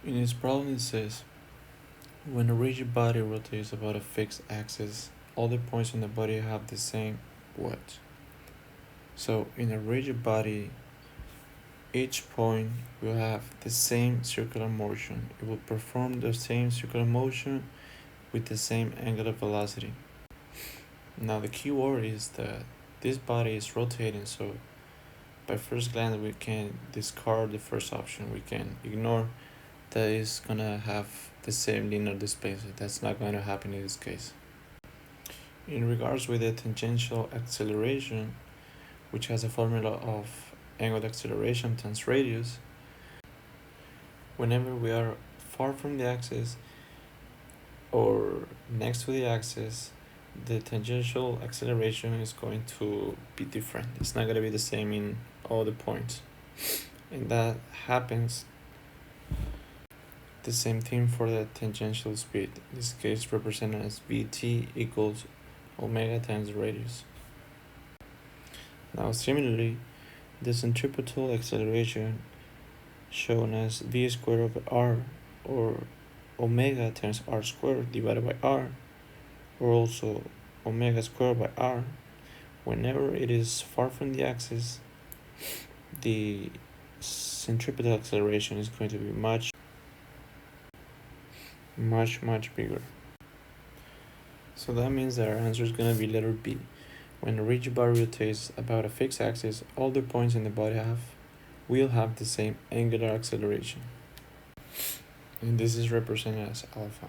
In this problem it says, when a rigid body rotates about a fixed axis, all the points on the body have the same what? So in a rigid body, each point will have the same circular motion. It will perform the same circular motion with the same angular velocity. Now the key word is that this body is rotating, so by first glance we can discard the first option. We can ignore that is gonna have the same linear displacement. That's not going to happen in this case. In regards with the tangential acceleration, which has a formula of angular acceleration times radius, whenever we are far from the axis or next to the axis, the tangential acceleration is going to be different. It's not going to be the same in all the points. And that happens the same thing for the tangential speed, in this case represented as vt equals omega times the radius. Now similarly, the centripetal acceleration shown as v squared over r, or omega times r squared divided by r, or also omega squared by r, whenever it is far from the axis, the centripetal acceleration is going to be much bigger. So that means that our answer is going to be letter B. When a rigid body rotates about a fixed axis, all the points in the body will have the same angular acceleration. And this is represented as alpha.